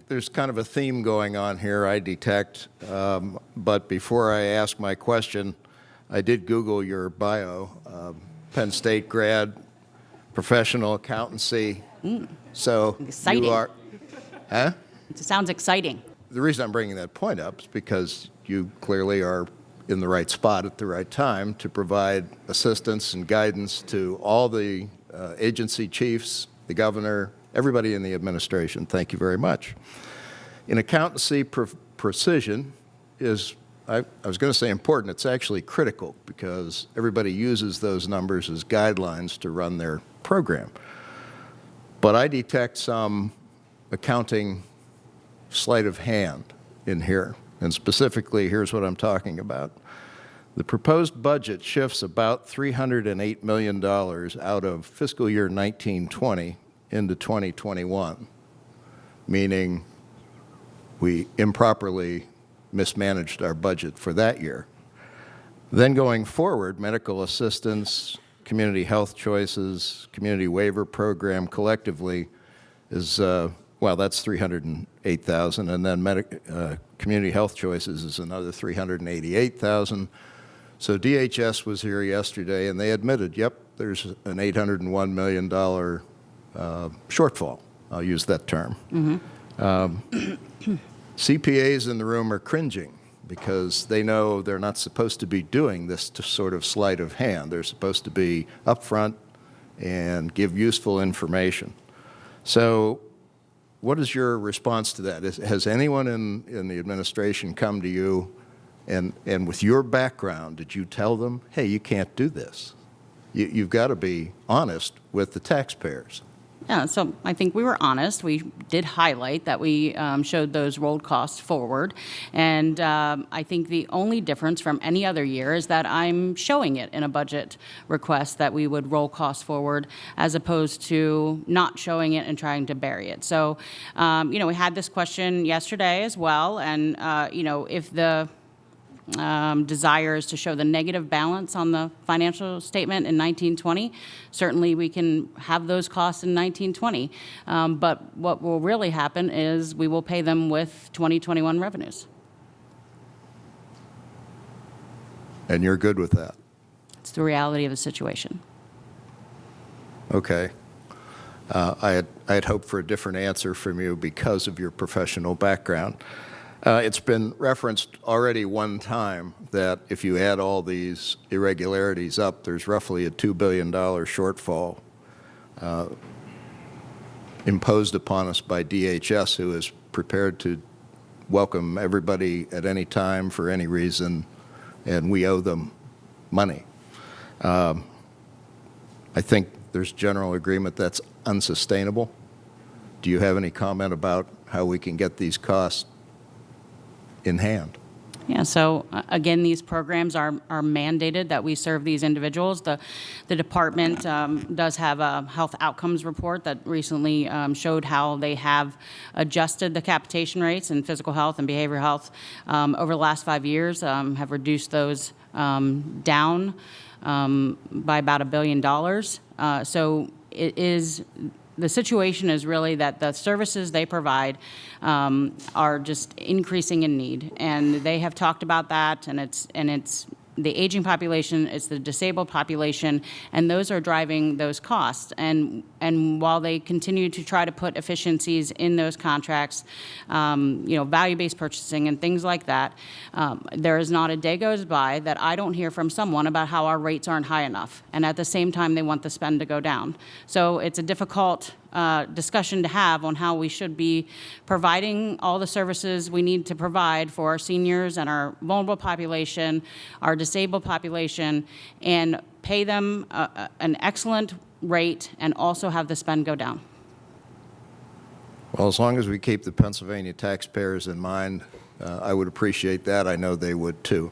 there's kind of a theme going on here, I detect. But before I ask my question, I did Google your bio. Penn State grad, professional accountancy. So Exciting. you are, huh? It sounds exciting. The reason I'm bringing that point up is because you clearly are in the right spot at the right time to provide assistance and guidance to all the agency chiefs, the governor, everybody in the administration. Thank you very much. In accountancy, precision is, I was going to say important, it's actually critical because everybody uses those numbers as guidelines to run their program. But I detect some accounting sleight of hand in here. And specifically, here's what I'm talking about. The proposed budget shifts about $308 million out of fiscal year 1920 into 2021, meaning we improperly mismanaged our budget for that year. Then going forward, medical assistance, community health choices, community waiver program collectively is well, that's $308,000, and then community health choices is another $388,000. So DHS was here yesterday, and they admitted, yep, there's an $801 million shortfall. I'll use that term. CPAs in the room are cringing because they know they're not supposed to be doing this sort of sleight of hand. They're supposed to be upfront and give useful information. So what is your response to that? Has anyone in the administration come to you and with your background, did you tell them, hey, you can't do this? You've got to be honest with the taxpayers. Yeah, so I think we were honest. We did highlight that we showed those rolled costs forward. And I think the only difference from any other year is that I'm showing it in a budget request that we would roll costs forward as opposed to not showing it and trying to bury it. So, we had this question yesterday as well. And, if the desires to show the negative balance on the financial statement in 1920. Certainly we can have those costs in 1920. But what will really happen is we will pay them with 2021 revenues. And you're good with that? It's the reality of the situation. Okay. I had hoped for a different answer from you because of your professional background. It's been referenced already one time that if you add all these irregularities up, there's roughly a $2 billion shortfall imposed upon us by DHS, who is prepared to welcome everybody at any time for any reason, and we owe them money. I think there's general agreement that's unsustainable. Do you have any comment about how we can get these costs in hand? Yeah, so again, these programs are mandated that we serve these individuals. The department does have a health outcomes report that recently showed how they have adjusted the capitation rates in physical health and behavioral health over the last 5 years, have reduced those down by about $1 billion. So it is. The situation is really that the services they provide are just increasing in need, and they have talked about that. And it's the aging population, it's the disabled population, and those are driving those costs. And while they continue to try to put efficiencies in those contracts, value-based purchasing and things like that, there is not a day goes by that I don't hear from someone about how our rates aren't high enough. And at the same time, they want the spend to go down. So it's a difficult discussion to have on how we should be providing all the services we need to provide for our seniors and our vulnerable population, our disabled population, and pay them an excellent rate and also have the spend go down. Well, as long as we keep the Pennsylvania taxpayers in mind, I would appreciate that. I know they would too.